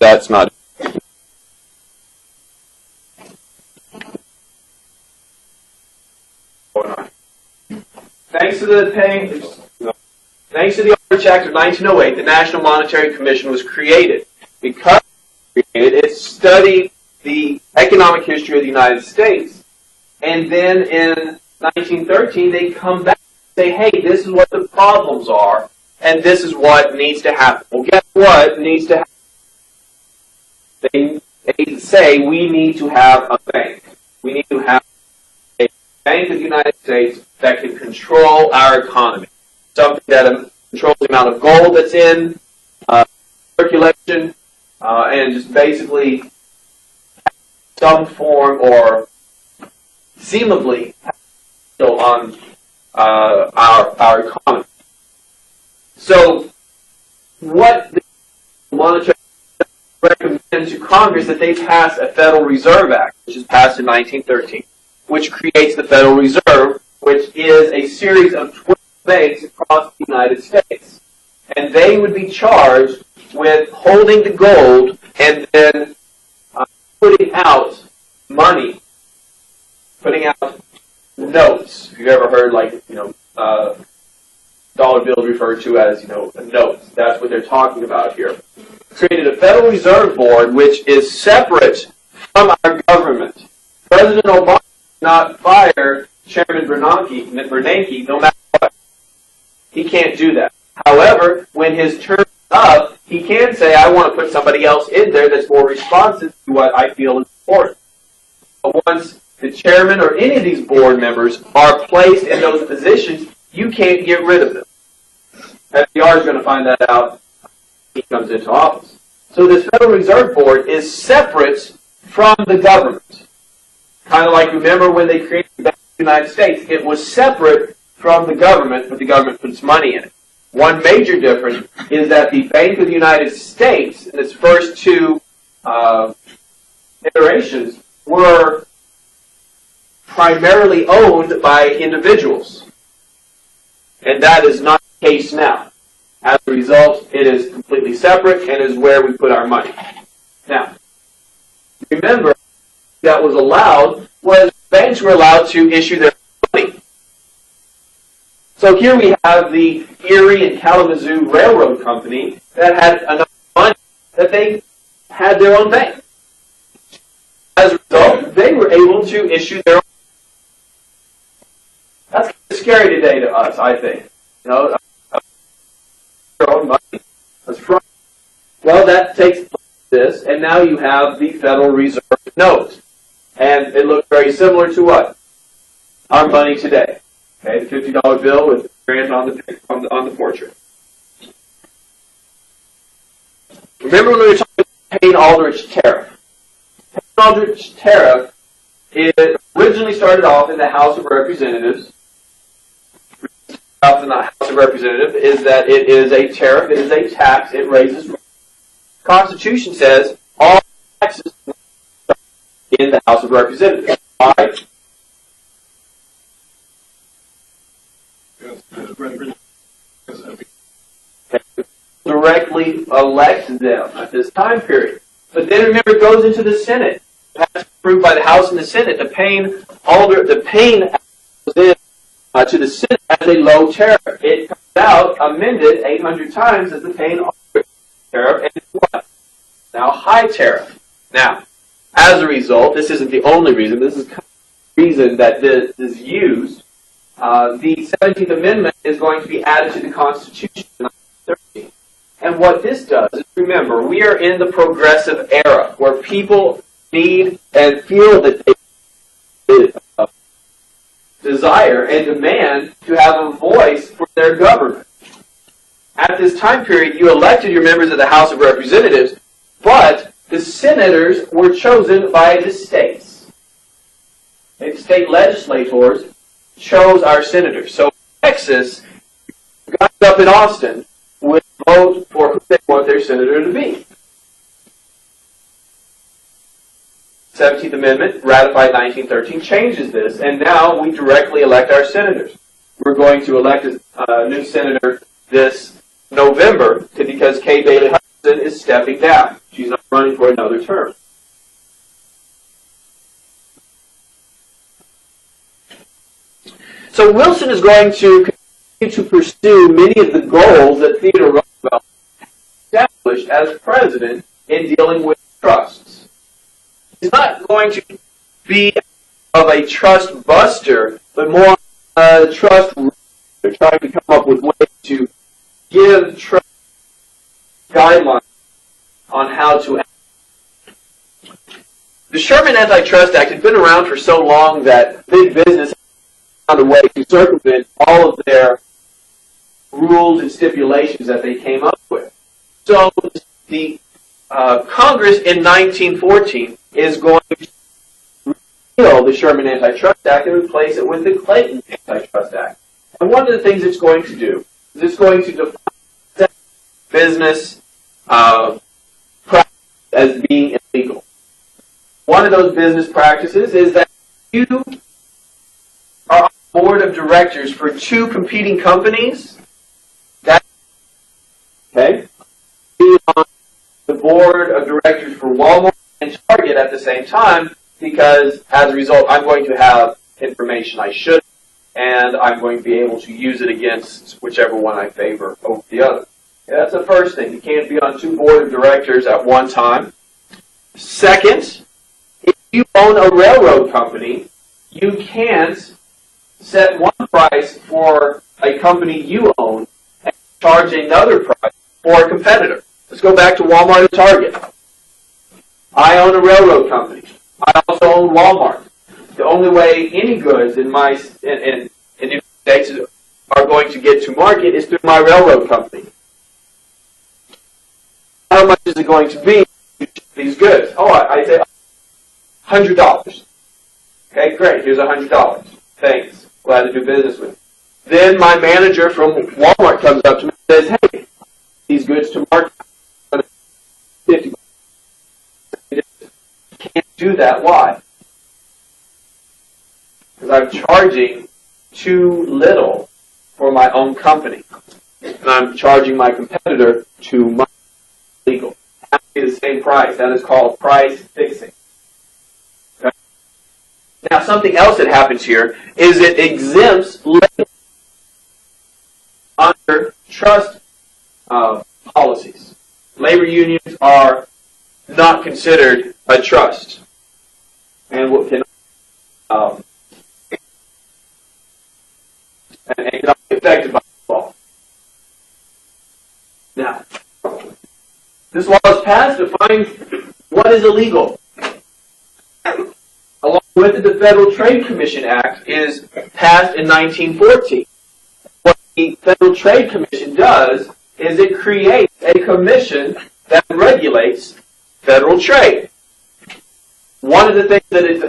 that's not. Thanks to the Aldrich Act of 1908, the National Monetary Commission was created. Because it studied the economic history of the United States. And then in 1913, they come back and say, hey, this is what the problems are, and this is what needs to happen. Well, guess what needs to happen? They say we need to have a bank. We need to have a Bank of the United States that can control our economy. Something that controls the amount of gold that's in circulation, and just basically some form or seemingly on our economy. So what the monetary recommends to Congress that they pass a Federal Reserve Act, which is passed in 1913, which creates the Federal Reserve, which is a series of 12 banks across the United States. And they would be charged with holding the gold and then putting out money, putting out notes. If you've ever heard, dollar bills referred to as, notes. That's what they're talking about here. Created a Federal Reserve Board, which is separate from our government. President Obama did not fire Chairman Bernanke, no matter what. He can't do that. However, when his term is up, he can say, I want to put somebody else in there that's more responsive to what I feel is important. But once the chairman or any of these board members are placed in those positions, you can't get rid of them. FDR is going to find that out when he comes into office. So this Federal Reserve Board is separate from the government. Kind of like, remember when they created the Bank of the United States, it was separate from the government, but the government puts money in it. One major difference is that the Bank of the United States, in its first two iterations, were primarily owned by individuals. And that is not the case now. As a result, it is completely separate and is where we put our money. Now, remember, that was allowed was banks were allowed to issue their money. So here we have the Erie and Kalamazoo Railroad Company that had enough money that they had their own bank. As a result, they were able to issue their own. That's kind of scary today to us, I think. Their own money. Well, that takes place this, and now you have the Federal Reserve note. And it looks very similar to what? Our money today. Okay, the $50 bill with the grant on the portrait. Remember when we were talking about Payne-Aldrich tariff? Payne-Aldrich tariff, it originally started off in the House of Representatives. In the House of Representatives is that it is a tariff, it is a tax, it raises. The Constitution says all taxes in the House of Representatives. Why? Directly elect them at this time period. But then remember, it goes into the Senate. It's approved by the House and the Senate. The Payne goes in to the Senate as a low tariff. It comes out amended 800 times as the Payne-Aldrich tariff, and it's what? Now high tariff. Now, as a result, this isn't the only reason. This is the reason that this is used. The 17th Amendment is going to be added to the Constitution in 1913. And what this does is, remember, we are in the progressive era where people need and feel that they desire and demand to have a voice for their government. At this time period, you elected your members of the House of Representatives, but the senators were chosen by the states. The state legislators chose our senators. So Texas, guys up in Austin, would vote for who they want their senator to be. 17th Amendment, ratified 1913, changes this, and now we directly elect our senators. We're going to elect a new senator this November because Kay Bailey Hutchinson is stepping down. She's not running for another term. So Wilson is going to continue to pursue many of the goals that Theodore Roosevelt established as president in dealing with trusts. He's not going to be of a trust buster, but more a trust they're trying to come up with ways to give trust guidelines on how to act. The Sherman Antitrust Act had been around for so long that big business found a way to circumvent all of their rules and stipulations that they came up with. So the Congress in 1914 is going to repeal the Sherman Antitrust Act and replace it with the Clayton Antitrust Act. And one of the things it's going to do is it's going to define business practice as being illegal. One of those business practices is that you are on the board of directors for two competing companies. Okay? Be on the board of directors for Walmart and Target at the same time, because as a result, I'm going to have information I should, and I'm going to be able to use it against whichever one I favor over the other. Okay, that's the first thing. You can't be on two board of directors at one time. Second, if you own a railroad company, you can't set one price for a company you own and charge another price for a competitor. Let's go back to Walmart and Target. I own a railroad company. I also own Walmart. The only way any goods in the United States are going to get to market is through my railroad company. How much is it going to be to ship these goods? Oh, I say $100. Okay, great. Here's $100. Thanks. Glad to do business with you. Then my manager from Walmart comes up to me and says, hey, these goods to market, $50. You can't do that. Why? Because I'm charging too little for my own company. And I'm charging my competitor too much. Legal. It has to be the same price. That is called price fixing. Okay? Now, something else that happens here is it exempts labor under trust policies. Labor unions are not considered a trust, and what can and cannot be affected by the law. Now, this law is passed to define what is illegal. Along with it, the Federal Trade Commission Act is passed in 1914. What the Federal Trade Commission does is it creates a commission that regulates federal trade. One of the things that it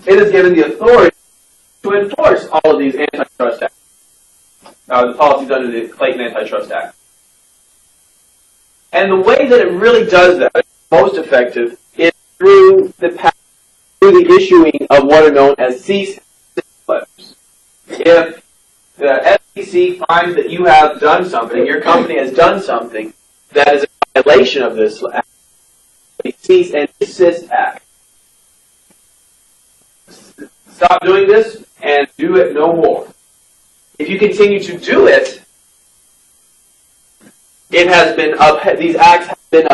is given the authority to enforce all of these antitrust acts, the policies under the Clayton Antitrust Act. And the way that it really does that, most effective, is through the issuing of what are known as cease letters. If the FTC finds that you have done something, your company has done something that is a violation of this act, a cease and desist act. Stop doing this and do it no more. If you continue to do it, it has been these acts have been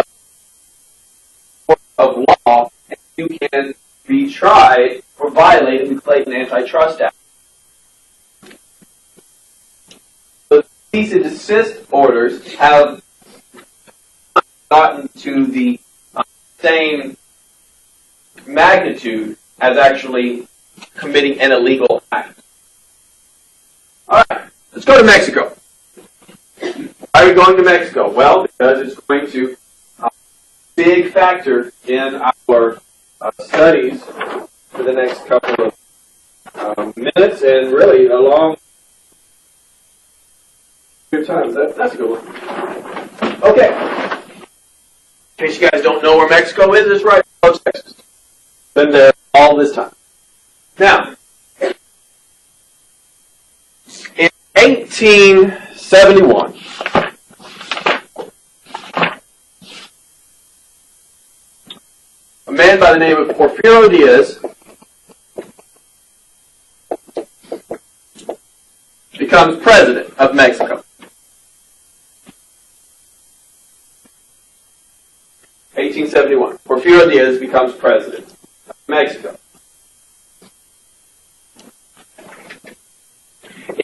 of law, and you can be tried for violating the Clayton Antitrust Act. The cease and desist orders have not gotten to the same magnitude as actually committing an illegal act. All right, let's go to Mexico. Why are we going to Mexico? Well, because it's going to be a big factor in our studies for the next couple of minutes, and really a long good time. That's a good one. Okay. In case you guys don't know where Mexico is, it's right above Texas. Been there all this time. Now, in 1871, man by the name of Porfirio Diaz becomes president of Mexico. 1871. Porfirio Diaz becomes president of Mexico.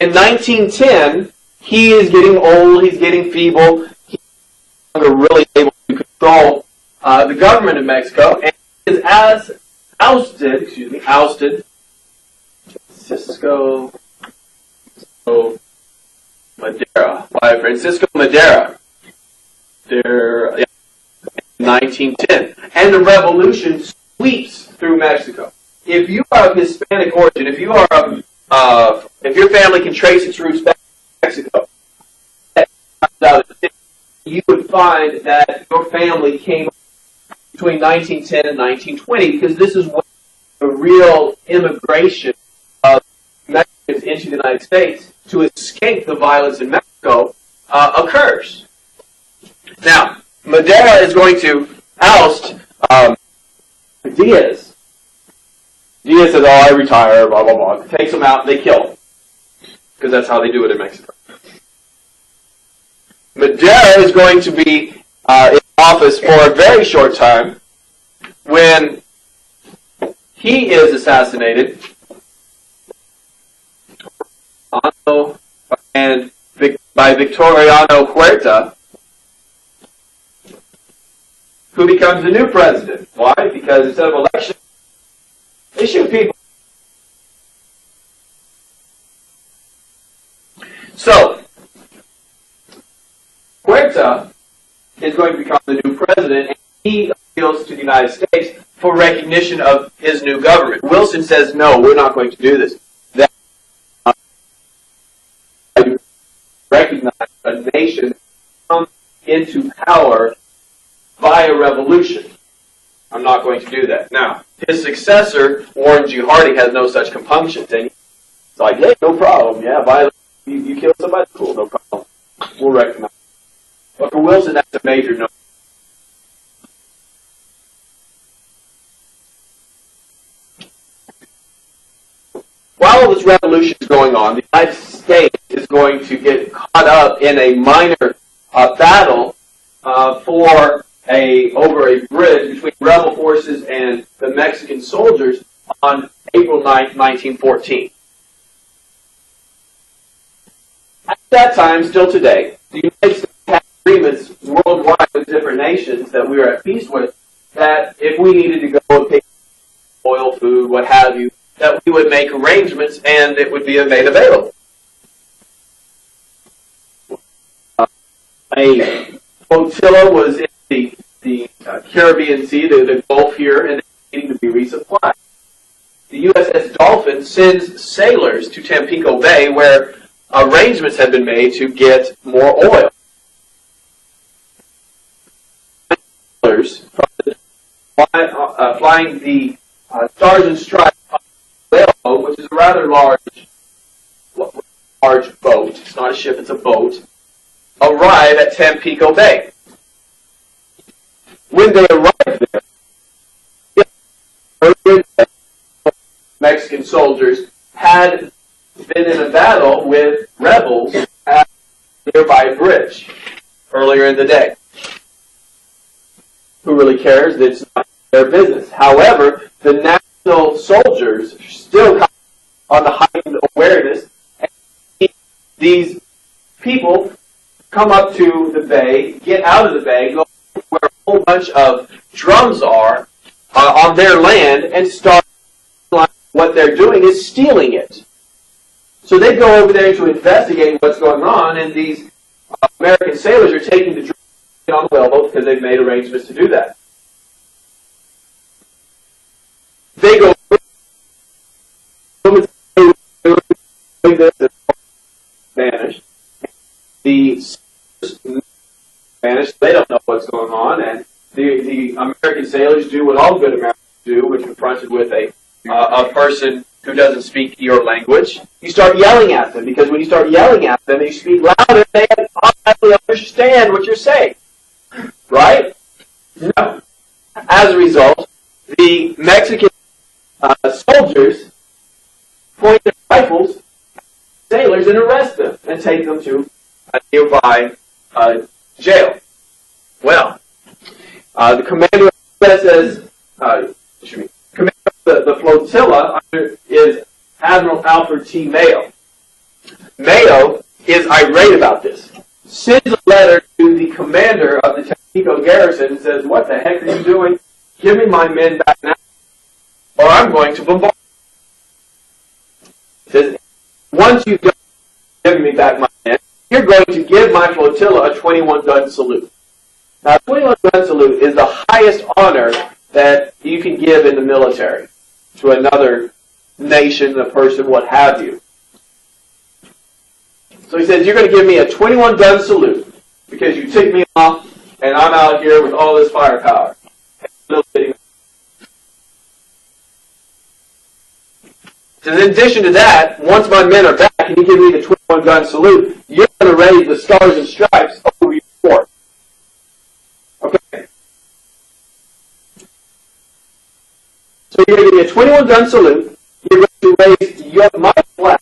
In 1910, he is getting old, he's getting feeble, he's no longer really able to control the government of Mexico, and is ousted Francisco Madero, in 1910. And the revolution sweeps through Mexico. If you are of Hispanic origin, if your family can trace its roots back to Mexico, you would find that your family came between 1910 and 1920, because this is when the real immigration of Mexicans into the United States to escape the violence in Mexico occurs. Now, Madero is going to oust Diaz. Diaz says, I retire, blah, blah, blah. Takes him out, they kill him. Because that's how they do it in Mexico. Madero is going to be in office for a very short time. When he is assassinated, and by Victoriano Huerta, who becomes the new president. Why? Because instead of election, they shoot people. So, Huerta is going to become the new president, and he appeals to the United States for recognition of his new government. Wilson says, no, we're not going to do this. That recognize a nation come into power via revolution. I'm not going to do that. Now, his successor, Warren G. Harding, has no such compunctions. And it's like, hey, no problem. Yeah, you kill somebody, cool, no problem. We'll recognize. But for Wilson, that's a major no. While all this revolution is going on, the United States is going to get caught up in a minor battle over a bridge between rebel forces and the Mexican soldiers on April 9th, 1914. At that time, still today, the United States had agreements worldwide with different nations that we were at peace with, that if we needed to go and pick oil, food, what have you, that we would make arrangements and it would be made available. A flotilla was in the Caribbean Sea, the Gulf here, and needing to be resupplied. The USS Dolphin sends sailors to Tampico Bay, where arrangements had been made to get more oil. Sailors flying the Stars and Stripes whaleboat, which is a rather large boat. It's not a ship, it's a boat. Arrive at Tampico Bay. When they arrived there, Mexican soldiers had been in a battle with rebels at a nearby bridge earlier in the day. Who really cares? It's not their business. However, the national soldiers still have on the heightened awareness, and these people come up to the bay, get out of the bay, go where a whole bunch of drums are on their land, and start. What they're doing is stealing it. So they go over there to investigate what's going on, and these American sailors are taking the drums on the whaleboat because they've made arrangements to do that. They go doing this in Spanish. The Spanish, they don't know what's going on, and the American sailors do what all good Americans do when confronted with a person who doesn't speak your language. You start yelling at them, because when you start yelling at them and you speak louder, they automatically understand what you're saying. Right? No. As a result, the Mexican soldiers point their rifles at sailors and arrest them and take them to a nearby jail. Well, the commander says, commander of the flotilla is Admiral Alfred T. Mayo. Mayo is irate about this. Sends a letter to the commander of the Tampico garrison and says, "What the heck are you doing? Give me my men back now, or I'm going to bombard." He says, "Once you've given me back my men, you're going to give my flotilla a 21-gun salute." Now, a 21-gun salute is the highest honor that you can give in the military to another nation, a person, what have you. So he says, "You're going to give me a 21-gun salute because you ticked me off and I'm out here with all this firepower." So in addition to that, once my men are back and you give me the 21-gun salute, you're going to raise the Stars and Stripes over your fort. Okay. So you're going to give me a 21-gun salute. You're going to raise my flag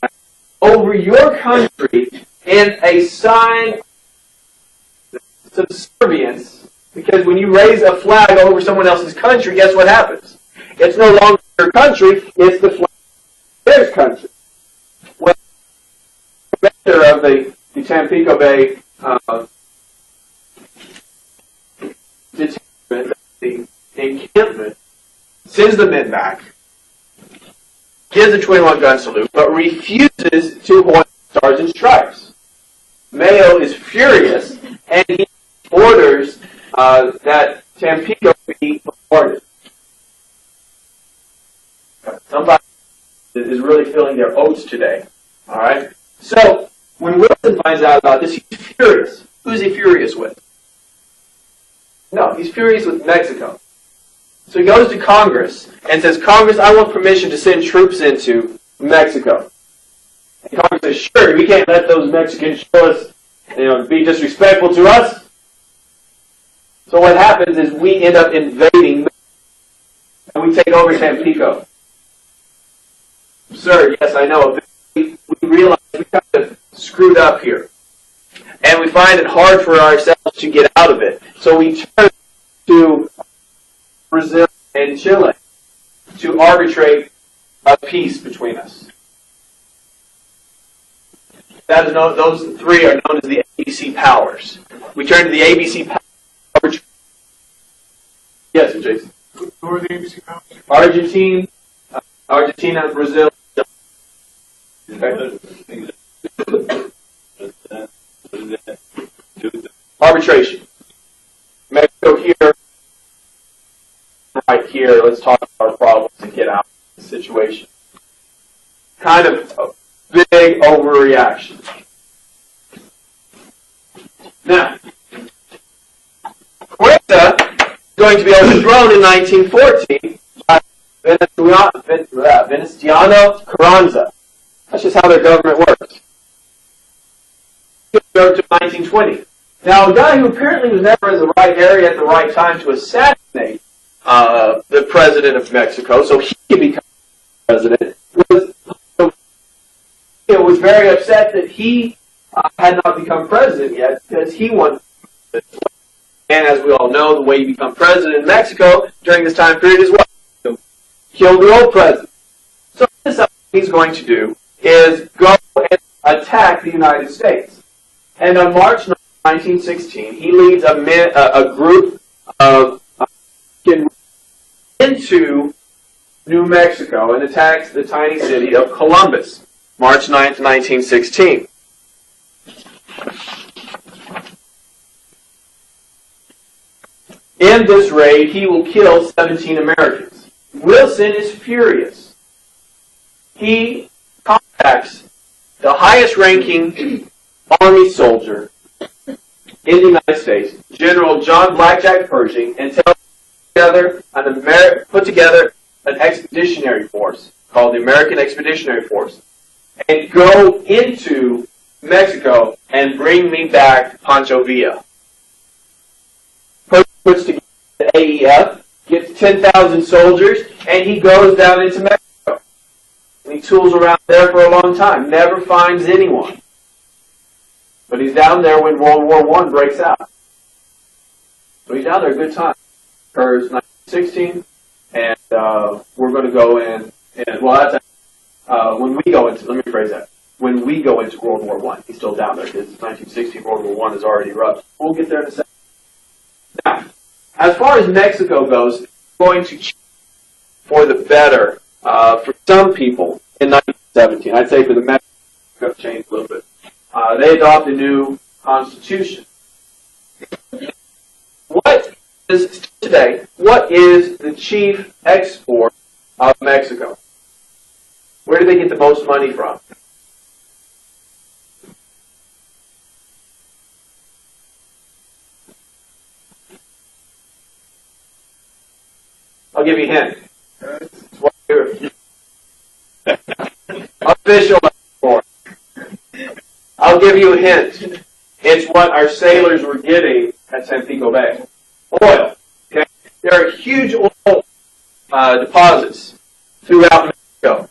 over your country in a sign of subservience, because when you raise a flag over someone else's country, guess what happens? It's no longer your country, it's the flag of their country. Well, the commander of the Tampico Bay detachment, the encampment, sends the men back, gives a 21-gun salute, but refuses to hoist Stars and Stripes. Mayo is furious, and he orders that Tampico be bombarded. Somebody is really feeling their oats today. All right? So, when Wilson finds out about this, he's furious. Who's he furious with? No, he's furious with Mexico. So he goes to Congress and says, "Congress, I want permission to send troops into Mexico." And Congress says, "Sure, we can't let those Mexicans show us, be disrespectful to us." So what happens is we end up invading Mexico, and we take over Tampico. Sir, yes, I know. We realize we kind of screwed up here. And we find it hard for ourselves to get out of it. So we turn to Brazil and Chile to arbitrate a peace between us. That is known, those three are known as the ABC powers. We turn to the ABC powers. Yes, Jason. Who are the ABC powers? Argentina, Brazil. Arbitration. Mexico here. Right here, let's talk about our problems and get out of the situation. Kind of a big overreaction. Now, Huerta is going to be overthrown in 1914 by Venustiano Carranza. That's just how their government works. Go to 1920. Now, a guy who apparently was never in the right area at the right time to assassinate the president of Mexico, so he could become president, was very upset that he had not become president yet because he wanted. And as we all know, the way you become president in Mexico during this time period is what? Kill the old president. So this is what he's going to do is go and attack the United States. And on March 9, 1916, he leads a group of into New Mexico and attacks the tiny city of Columbus, March 9th, 1916. In this raid, he will kill 17 Americans. Wilson is furious. He contacts the highest-ranking Army soldier in the United States, General John Blackjack Pershing, and tells him put together an expeditionary force called the American Expeditionary Force and go into Mexico and bring me back Pancho Villa. Pershing puts together the AEF, gets gets 10,000 soldiers, and he goes down into Mexico. And he tools around there for a long time, never finds anyone. But he's down there when World War I breaks out. So he's down there a good time. Occurs 1916, and we're going to go in, and well, that's when we go into, let me rephrase that. When we go into World War I, he's still down there because 1916, World War I is already erupted. We'll get there in a second. Now, as far as Mexico goes, it's going to change for the better for some people in 1917. I'd say for the Mexico changed a little bit. They adopt a new constitution. What is today? What is the chief export of Mexico? Where do they get the most money from? I'll give you a hint. It's what you're official export. I'll give you a hint. It's what our sailors were getting at Tampico Bay. Oil. Okay? There are huge oil deposits throughout Mexico.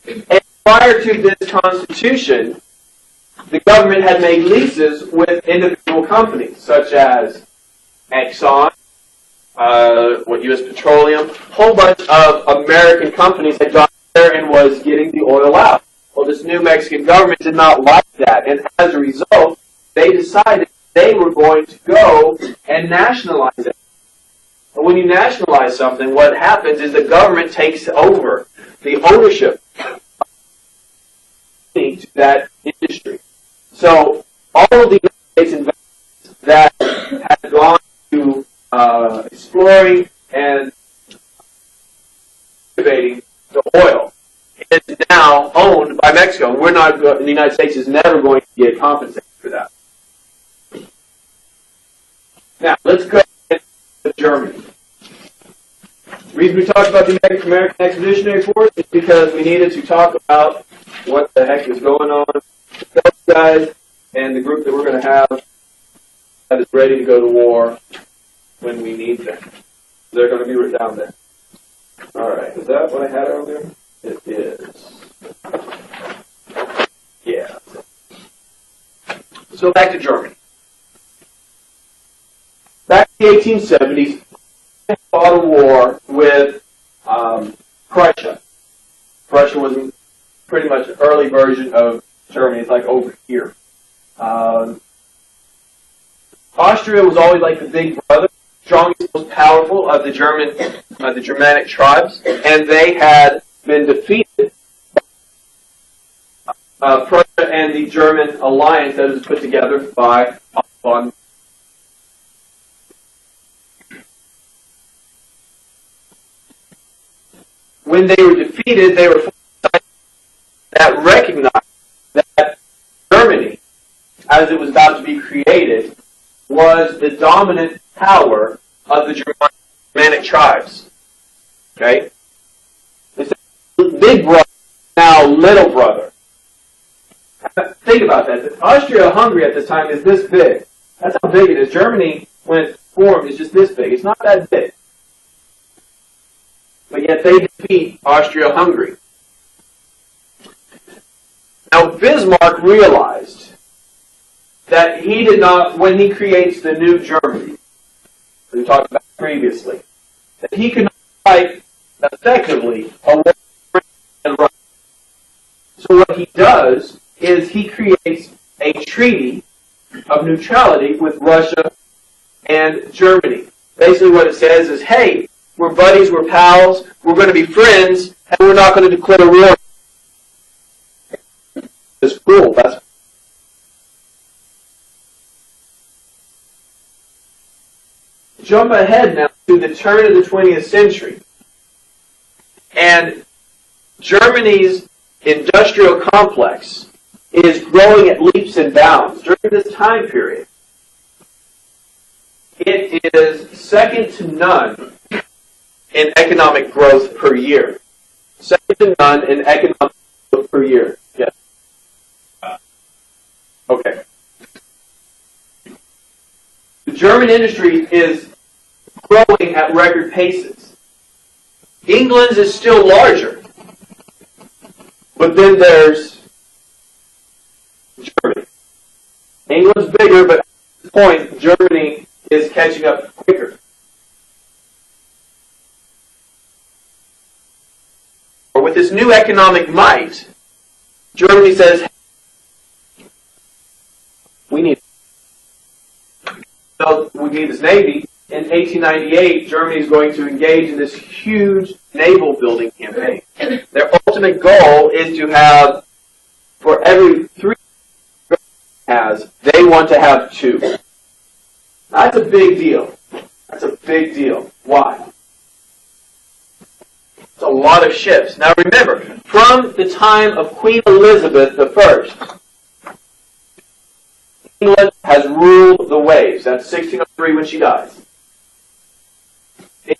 And prior to this constitution, the government had made leases with individual companies, such as Exxon, U.S. Petroleum, a whole bunch of American companies had gone there and was getting the oil out. Well, this new Mexican government did not like that, and as a result, they decided they were going to go and nationalize it. But when you nationalize something, what happens is the government takes over the ownership to that industry. So all of the United States investments that had gone to exploring and cultivating the oil is now owned by Mexico. And we're not, the United States is never going to get compensated for that. Now, let's go to Germany. The reason we talked about the American Expeditionary Force is because we needed to talk about what the heck is going on with those guys and the group that we're going to have that is ready to go to war when we need them. They're going to be down there. All right. Is that what I had earlier? It is. Yeah. So back to Germany. Back in the 1870s, they fought a war with Prussia. Prussia was pretty much an early version of Germany. It's like over here. Austria was always like the big brother, strongest, most powerful of the Germanic tribes, and they had been defeated by Prussia and the German alliance that was put together by von. When they were defeated, they were that recognized that Germany, as it was about to be created, was the dominant power of the Germanic tribes. Okay? They said, big brother, now little brother. Think about that. Austria-Hungary at this time is this big. That's how big it is. Germany, when it formed, is just this big. It's not that big. But yet they defeat Austria-Hungary. Now Bismarck realized that he did not, when he creates the new Germany, that we talked about previously, that he could not fight effectively a war and Russia. So what he does is he creates a treaty of neutrality with Russia and Germany. Basically what it says is, hey, we're buddies, we're pals, we're going to be friends, and we're not going to declare war. It's cool. That's jump ahead now to the turn of the 20th century. And Germany's industrial complex is growing at leaps and bounds during this time period. It is second to none in economic growth per year. Second to none in economic growth per year. Yes. Okay. The German industry is growing at record paces. England's is still larger. But then there's Germany. England's bigger, but at this point, Germany is catching up quicker. With this new economic might, Germany says, we need this navy. In 1898, Germany is going to engage in this huge naval building campaign. Their ultimate goal is to have, for every 3 they want to have 2. That's a big deal. That's a big deal. Why? It's a lot of ships. Now remember, from the time of Queen Elizabeth I, England has ruled the waves. That's 1603 when she dies.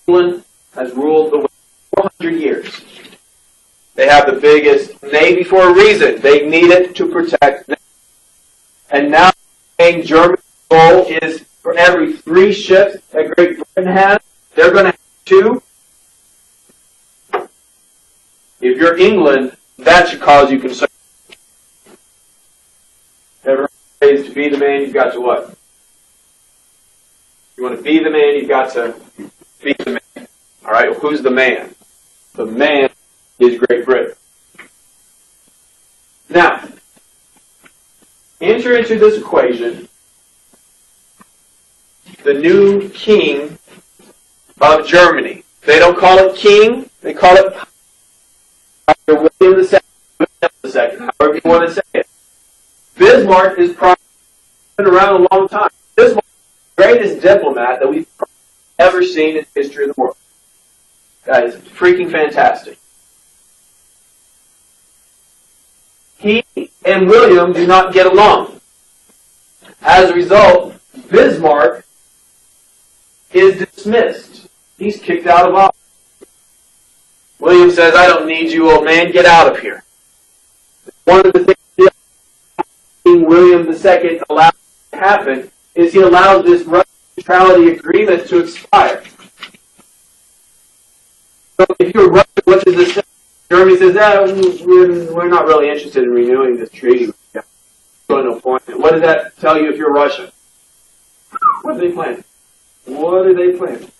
England has ruled the waves for 400 years. They have the biggest navy for a reason. They need it to protect them. And now Germany's goal is for every 3 ships that Great Britain has, they're going to have 2. If you're England, that should cause you concern. Everyone says to be the man, you've got to what? You want to be the man, you've got to be the man. All right, well, who's the man? The man is Great Britain. Now, enter into this equation the new king of Germany. They don't call it king, they call it William II, however you want to say it. Bismarck is probably been around a long time. Bismarck is the greatest diplomat that we've ever seen in the history of the world. That is freaking fantastic. He and William do not get along. As a result, Bismarck is dismissed. He's kicked out of office. William says, I don't need you, old man. Get out of here. One of the things King William II allows to happen is he allows this Russian neutrality agreement to expire. So if you're Russia, what does this say? Germany says, we're not really interested in renewing this treaty. No point. What does that tell you if you're Russia? What are they planning? What are they planning?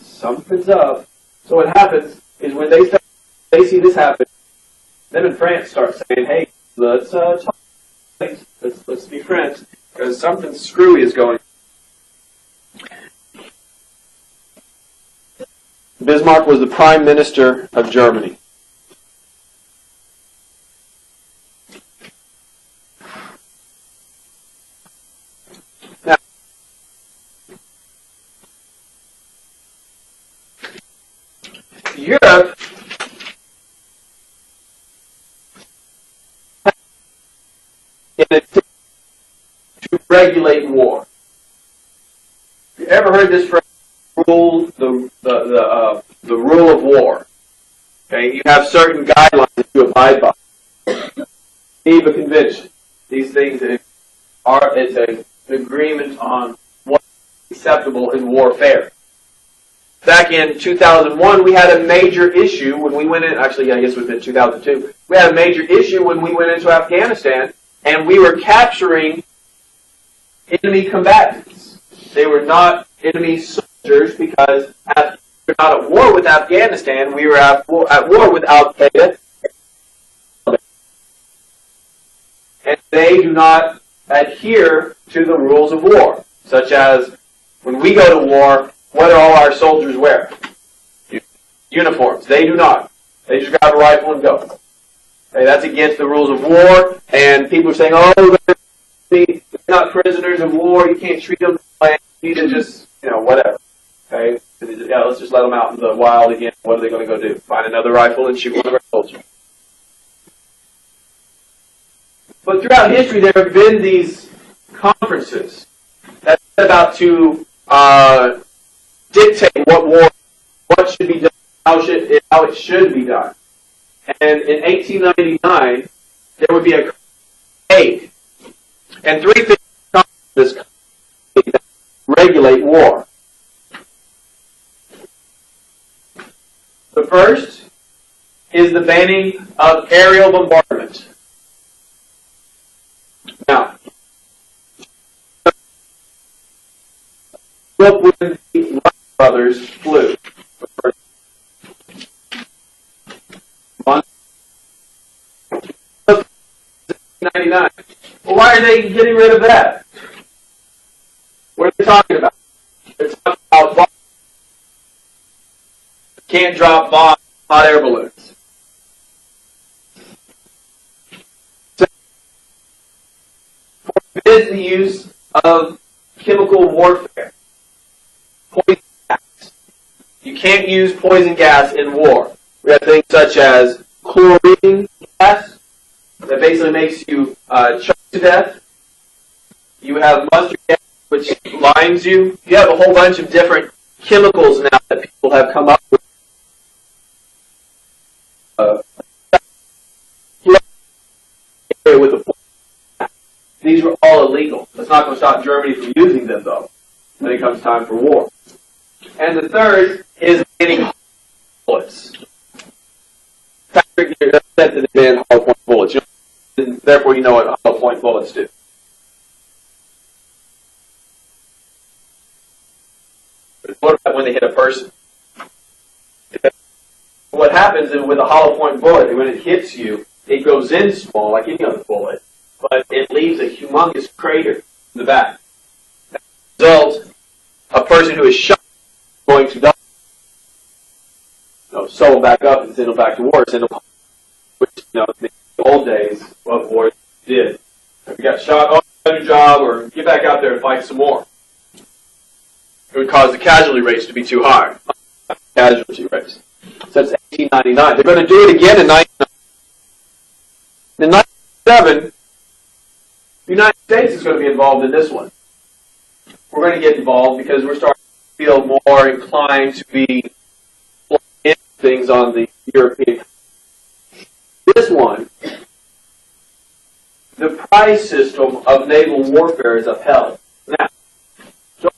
Something's up. So what happens is when they see this happen, them in France start saying, hey, let's talk. Let's be friends, because something screwy is going on. Bismarck was the Prime Minister of Germany. Now, Europe in a to regulate war. Have you ever heard this phrase? The rule of war. Okay, you have certain guidelines that you abide by. Geneva Convention. These things are an agreement on what's acceptable in warfare. Back in 2001, we had a major issue when we went in. Actually, I guess it was in 2002. We had a major issue when we went into Afghanistan, and we were capturing enemy combatants. They were not enemy soldiers because we were not at war with Afghanistan. We were at war with Al-Qaeda. And they do not adhere to the rules of war, such as when we go to war, what do all our soldiers wear? Uniforms. They do not. They just grab a rifle and go. Okay, that's against the rules of war, and people are saying, oh, they're not prisoners of war, you can't treat them like you need to just, whatever. Okay? Yeah, let's just let them out in the wild again. What are they going to go do? Find another rifle and shoot one of our soldiers. But throughout history, there have been these conferences that are about to dictate what should be done, how it should be done. And in 1899, there would be a aid. And 3 things this regulate war. The first is the banning of aerial bombardment. Now, look when the Wright brothers flew. 1999. Well, why are they getting rid of that? What are they talking about? They're talking about bombs. Can't drop bombs, hot air balloons. So, forbid the use of chemical warfare. Poison gas. You can't use poison gas in war. We have things such as chlorine gas that basically makes you choke to death. You have mustard gas, which limes you. You have a whole bunch of different chemicals now that people have come up with. These were all illegal. That's not going to stop Germany from using them, though, when it comes time for war. And the third is banning bullets. Patrick said that they ban hollow point bullets. Therefore, you know what hollow point bullets do. What about when they hit a person? What happens is with a hollow point bullet, when it hits you, it goes in small, like any other bullet, but it leaves a humongous crater in the back. As a result, a person who is shot is going to die. Sew them back up and send them back to war, which, in the old days of war did. If you got shot, oh, better job, or get back out there and fight some more. It would cause the casualty rates to be too high. Casualty rates. Since 1899. They're going to do it again in 1997. In 1997, the United States is going to be involved in this one. We're going to get involved because we're starting to feel more inclined to be in things on the European. This one, the prize system of naval warfare is upheld. Now, so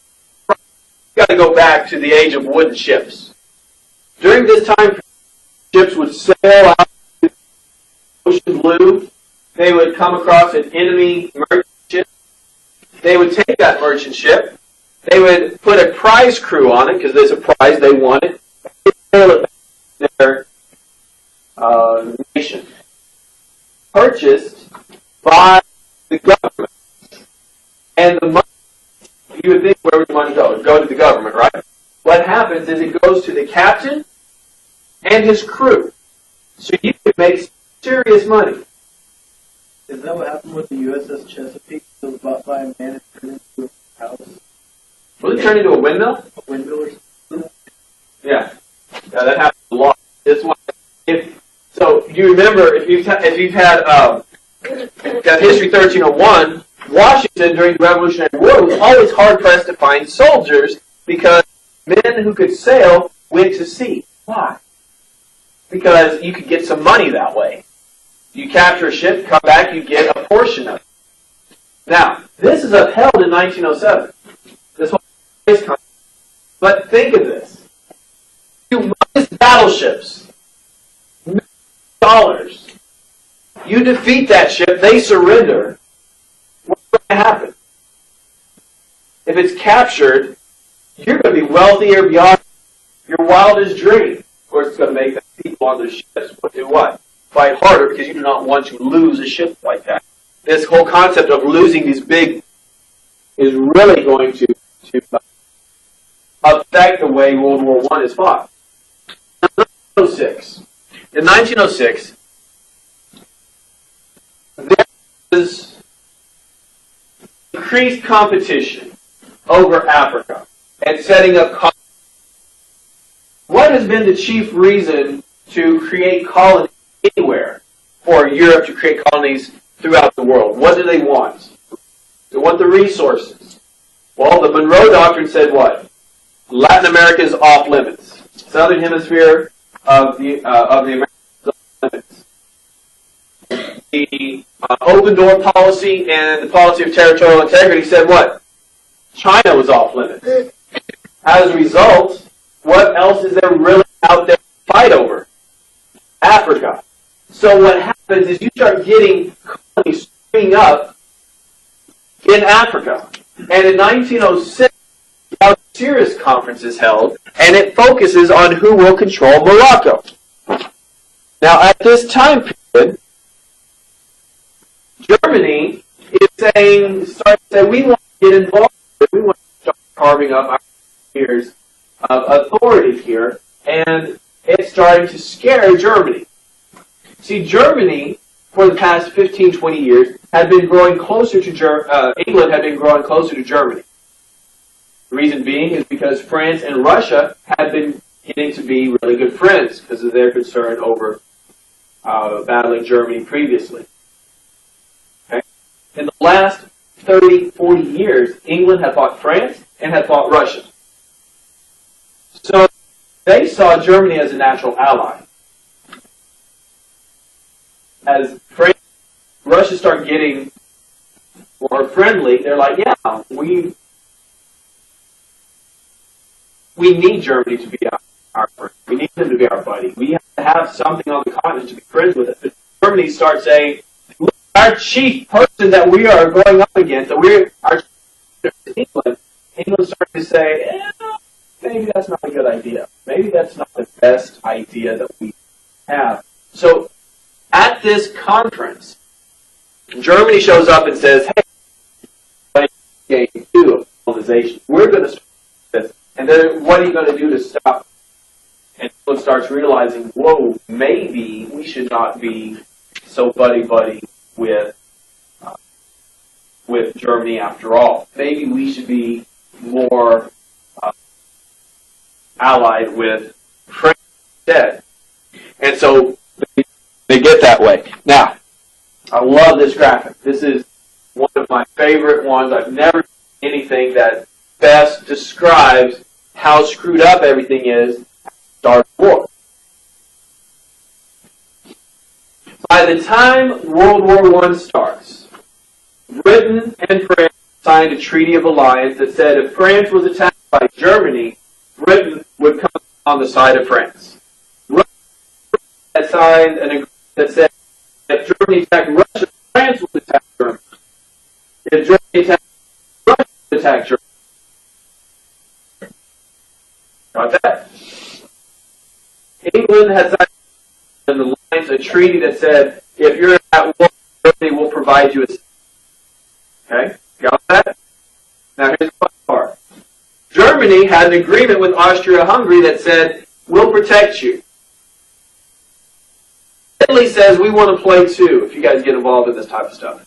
we've got to go back to the age of wooden ships. During this time, ships would sail out to the ocean blue. They would come across an enemy merchant ship. They would take that merchant ship. They would put a prize crew on it because there's a prize they wanted. They sail it back to their nation. Purchased by the government. And the money, you would think, where would the money go? It would go to the government, right? What happens is it goes to the captain and his crew. So you can make serious money. Is that what happened with the USS Chesapeake? It was bought by a man and turned into a house. Was it turned into a windmill? A windmill or something? Yeah. Yeah, that happens a lot. This one, so you remember, if you've had History 1301, Washington during the Revolutionary War was always hard pressed to find soldiers because men who could sail went to sea. Why? Because you could get some money that way. You capture a ship, come back, you get a portion of it. Now, this is upheld in 1907. This whole is coming. But think of this. Humongous battleships. $millions. You defeat that ship, they surrender. What's going to happen? If it's captured, you're going to be wealthier beyond your wildest dream. Of course, it's going to make the people on the ships do what? Fight harder because you do not want to lose a ship like that. This whole concept of losing these big is really going to affect the way World War I is fought. In 1906, there was increased competition over Africa and setting up colonies. What has been the chief reason to create colonies anywhere for Europe to create colonies throughout the world? What do they want? They want the resources. Well, the Monroe Doctrine said what? Latin America is off limits. Southern Hemisphere of the Americas is off limits. The open door policy and the policy of territorial integrity said what? China was off limits. As a result, what else is there really out there to fight over? Africa. So what happens is you start getting colonies springing up in Africa. And in 1906, the Algeciras Conference is held, and it focuses on who will control Morocco. Now, at this time period, Germany is starting to say, we want to get involved. We want to start carving up our spheres of authority here, and it's starting to scare Germany. See, Germany, for the past 15, 20 years, had been growing closer to England had been growing closer to Germany. The reason being is because France and Russia had been getting to be really good friends because of their concern over battling Germany previously. Okay? In the last 30, 40 years, England had fought France and had fought Russia. So they saw Germany as a natural ally. As France, Russia started getting more friendly, they're like, yeah, we need Germany to be our friend. We need them to be our buddy. We have to have something on the continent to be friends with it. But Germany starts saying, look, our chief person that we are going up against, our England started to say, maybe that's not a good idea. Maybe that's not the best idea that we have. So at this conference, Germany shows up and says, hey, game 2 of colonization. We're going to start this. And then what are you going to do to stop? And England starts realizing, whoa, maybe we should not be so buddy-buddy with Germany after all. Maybe we should be more allied with France instead. And so they get that way. Now, I love this graphic. This is one of my favorite ones. I've never seen anything that best describes how screwed up everything is at the start of war. By the time World War I starts, Britain and France signed a treaty of alliance that said if France was attacked by Germany, Britain would come on the side of France. Russia had signed an agreement that said if Germany attacked Russia, France would attack Germany. If Germany attacked Russia, would attack Germany. Got that? England had signed an alliance, a treaty that said if you're at war, Germany will provide you assistance. Okay? Got that? Now here's the fun part. Germany had an agreement with Austria-Hungary that said, we'll protect you. Italy says, we want to play too, if you guys get involved in this type of stuff.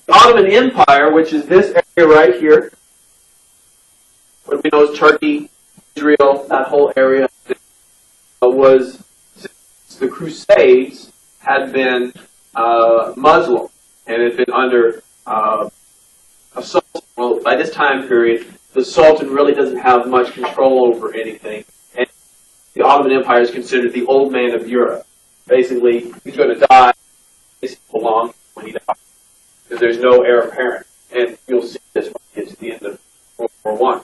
The Ottoman Empire, which is this area right here, what we know as Turkey, Israel, that whole area, was, since the Crusades had been Muslim, and had been under a sultan. Well, by this time period, the sultan really doesn't have much control over anything. And the Ottoman Empire is considered the old man of Europe. Basically, he's going to die long when he dies, because there's no heir apparent. And you'll see this when we get to the end of World War I.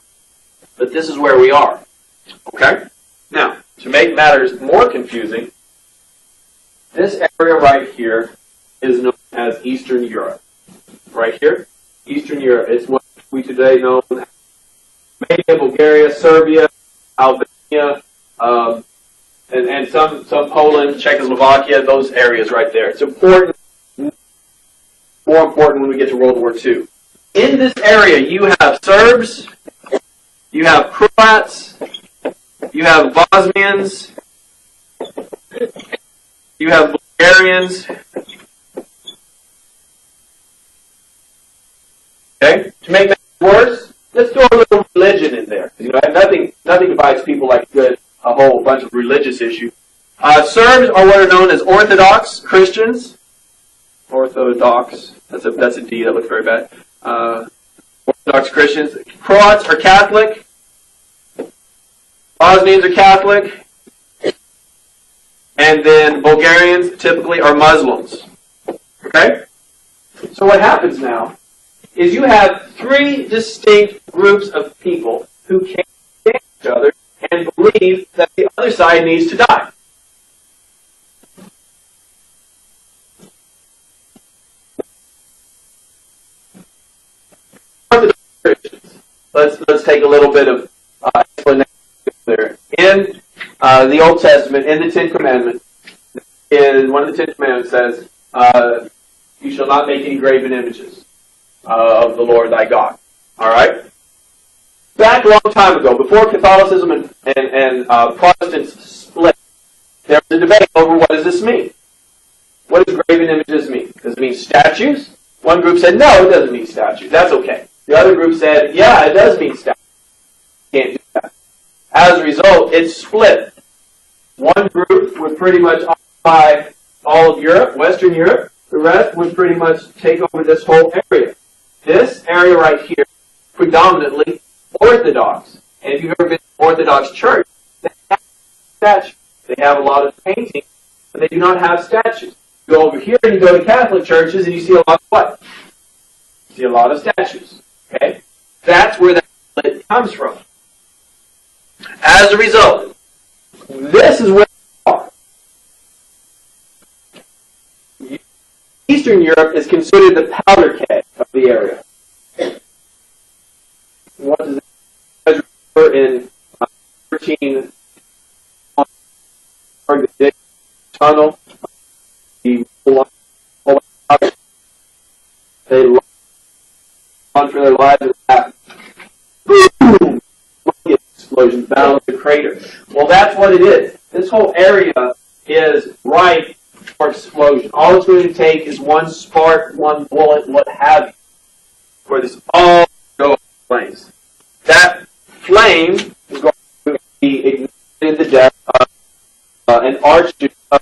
But this is where we are. Okay? Now, to make matters more confusing, this area right here is known as Eastern Europe. Right here, Eastern Europe. It's what we today know as Romania, Bulgaria, Serbia, Albania, and some Poland, Czechoslovakia, those areas right there. It's important, more important when we get to World War II. In this area, you have Serbs, you have Croats, you have Bosnians, you have Bulgarians. Okay? To make that worse, let's throw a little religion in there. You know, nothing divides people like a whole bunch of religious issues. Serbs are what are known as Orthodox Christians. Orthodox. That's a D. That looks very bad. Orthodox Christians. Croats are Catholic. Bosnians are Catholic. And then Bulgarians typically are Muslims. Okay? So what happens now is you have three distinct groups of people who can't stand each other and believe believe that the other side needs to die. Let's take a little bit of explanation there. In the Old Testament, in the Ten Commandments, in one of the Ten Commandments says, "You shall not make any graven images of the Lord thy God." All right. Back a long time ago, before Catholicism and Protestants split, there was a debate over what does this mean. What does graven images mean? Does it mean statues? One group said, no, it doesn't mean statues. That's okay. The other group said, yeah, it does mean statues. You can't do that. As a result, it split. One group would pretty much occupy all of Europe, Western Europe. The rest would pretty much take over this whole area. This area right here, predominantly Orthodox. And if you've ever been to an Orthodox church, they have statues. They have a lot of paintings, but they do not have statues. You go over here and you go to Catholic churches and you see a lot of what? You see a lot of statues. Okay? That's where that split comes from. As a result, this is where we are. Eastern Europe is considered the powder keg of the area. What does it refer in 13 the tunnel? They run for their lives and have boom! Explosions down the crater. Well, that's what it is. This whole area is ripe for explosion. All it's going to take is one spark, one bullet, what have you, for this all to go up in flames. That flame is going to be ignited in the depth of an archduke. Now,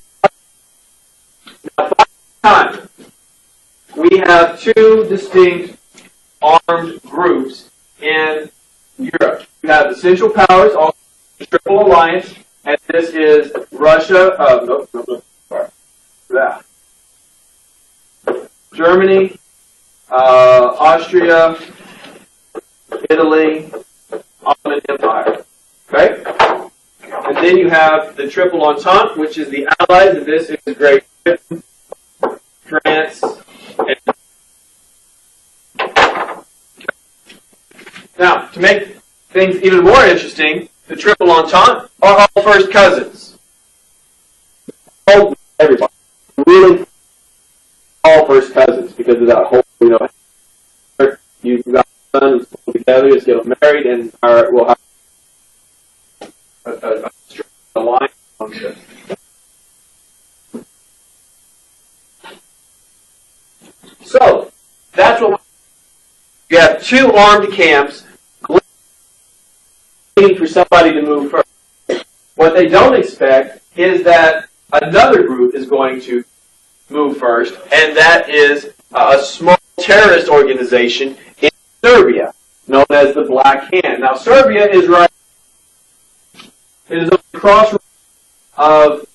by this time, we have two distinct armed groups in Europe. You have the Central Powers, also the Triple Alliance, and this is Russia. Germany, Austria, Italy, Ottoman Empire. Okay? And then you have the Triple Entente, which is the Allies, and this is Great Britain, France, and... Now, to make things even more interesting, the Triple Entente are all first cousins. Everybody. Really all first cousins because of that whole, you've got sons together, just get them married, and we'll have a alliance on this. So, that's what you have two armed camps waiting for somebody to move first. What they don't expect is that another group is going to move first, and that is a small terrorist organization in Serbia, known as the Black Hand. Now, Serbia is right. It is on the crossroads of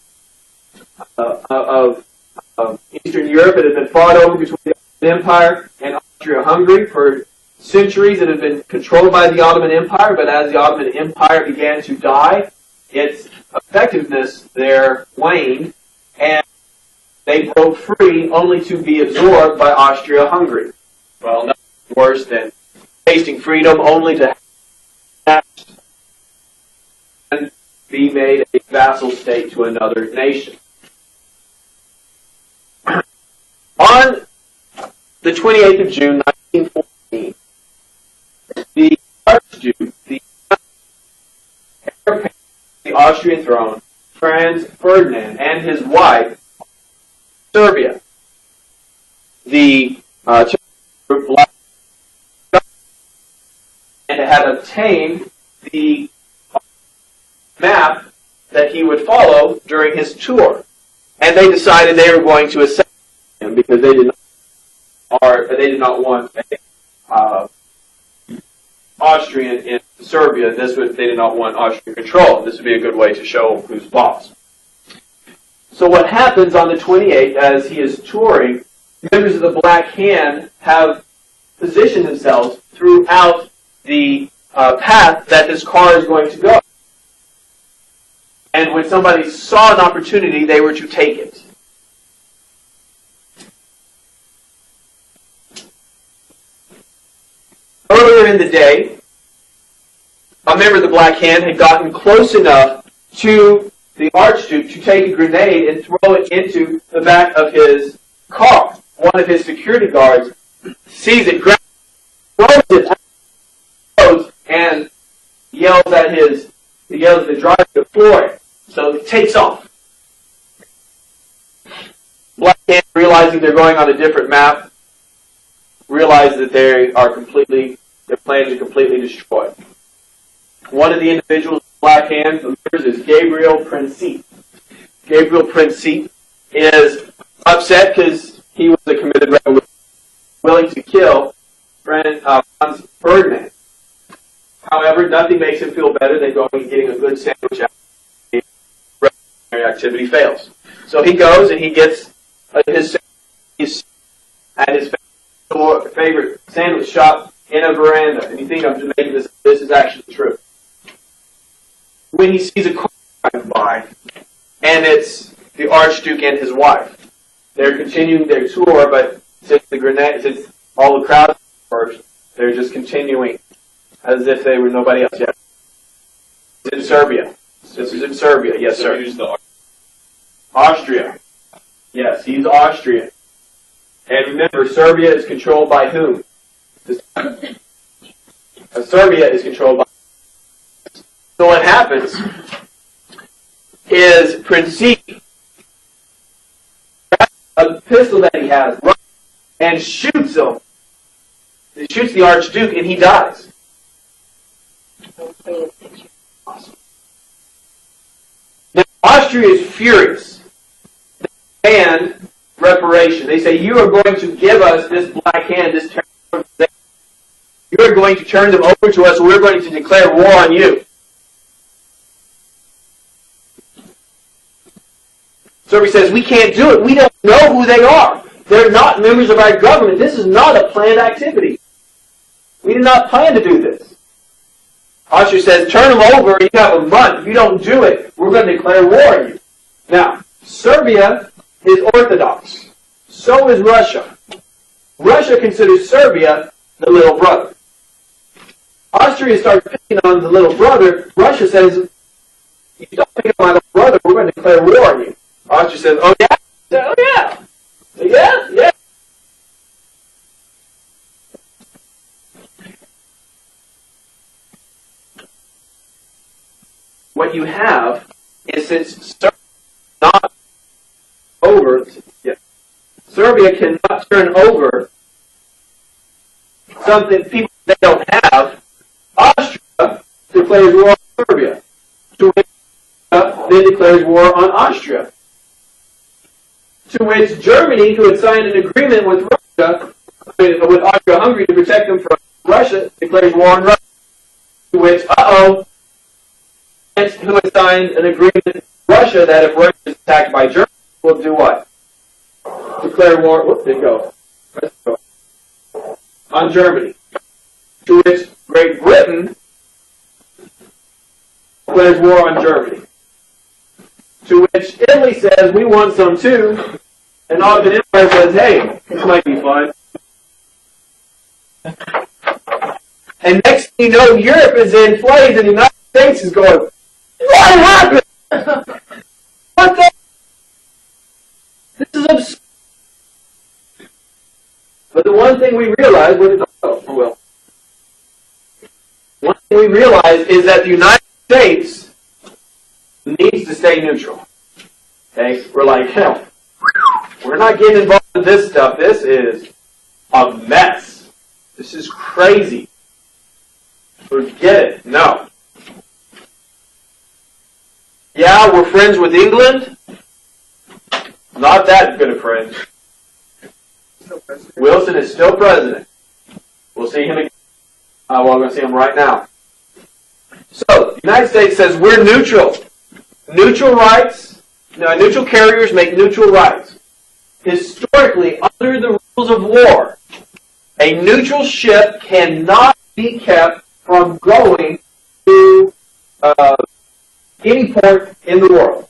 Eastern Europe. It has been fought over between the Ottoman Empire and Austria-Hungary for centuries. It had been controlled by the Ottoman Empire, but as the Ottoman Empire began to die, its effectiveness there waned, and they broke free only to be absorbed by Austria-Hungary. Well, nothing worse than tasting freedom only to and be made a vassal state to another nation. On the 28th of June, 1914, the Archduke, the heir apparent to the Austrian throne, Franz Ferdinand, and his wife, Serbia, the group and had obtained the map that he would follow during his tour. And they decided they were going to assassinate him because they did not want Austrian in Serbia. They did not want Austrian control. This would be a good way to show who's boss. So what happens on the 28th as he is touring, members of the Black Hand have positioned themselves throughout the path that this car is going to go. And when somebody saw an opportunity, they were to take it. Earlier in the day, a member of the Black Hand had gotten close enough to the Archduke to take a grenade and throw it into the back of his car. One of his security guards sees it, grabs it, throws it out, and yells at the driver to floor it. So it takes off. Black Hand, realizing they're going on a different map, realize that their plans are completely destroyed. One of the individuals with Black Hand members is Gabriel Principe. Gabriel Principe is upset because he was a committed rebel, willing to kill Franz Ferdinand. However, nothing makes him feel better than going and getting a good sandwich out. Revolutionary activity fails. So he goes and he gets his at his favorite sandwich shop in a veranda. And you think I'm just making this is actually true. When he sees a car drive by, and it's the Archduke and his wife. They're continuing their tour, but since all the crowd first, they're just continuing as if they were nobody else yet. It's in Serbia. This is in Serbia. Yes, sir. Who's the Austria. Yes, he's Austrian. And remember, Serbia is controlled by whom? Serbia is controlled by. So what happens is Principe grabs a pistol that he has and shoots him. He shoots the Archduke and he dies. Awesome. Now, Austria is furious. They demand reparation. They say, you are going to give us this Black Hand, this territory. You are going to turn them over to us, or we're going to declare war on you. Serbia says, we can't do it. We don't know who they are. They're not members of our government. This is not a planned activity. We did not plan to do this. Austria says, turn them over, you have a month. If you don't do it, we're going to declare war on you. Now, Serbia is Orthodox. So is Russia. Russia considers Serbia the little brother. Austria starts picking on the little brother. Russia says, you don't pick on my little brother, we're going to declare war on you. Austria says, oh yeah? Oh yeah. Yeah? Yeah. What you have is, since Serbia cannot turn over something people they don't have, Austria declares war on Serbia. To which then declares war on Austria. To which Germany, who had signed an agreement with Russia, with Austria-Hungary to protect them from Russia, declares war on Russia. To which, France, who has signed an agreement with Russia that if Russia is attacked by Germany, will do what? Declare war. Whoop, there you go. On Germany. To which Great Britain declares war on Germany. To which Italy says, we want some too. And Ottoman Empire says, hey, this might be fun. And next thing you know, Europe is in flames and the United States is going, what happened? What the? This is absurd. But the one thing we realize, one thing we realize is that the United States needs to stay neutral. Okay? We're like, hell, we're not getting involved in this stuff. This is a mess. This is crazy. Forget it. No. Yeah, we're friends with England. Not that good of friends. Wilson is still president. We'll see him again. We're going to see him right now. So, the United States says we're neutral. Neutral rights, neutral carriers make neutral rights. Historically, under the rules of war, a neutral ship cannot be kept from going to any port in the world.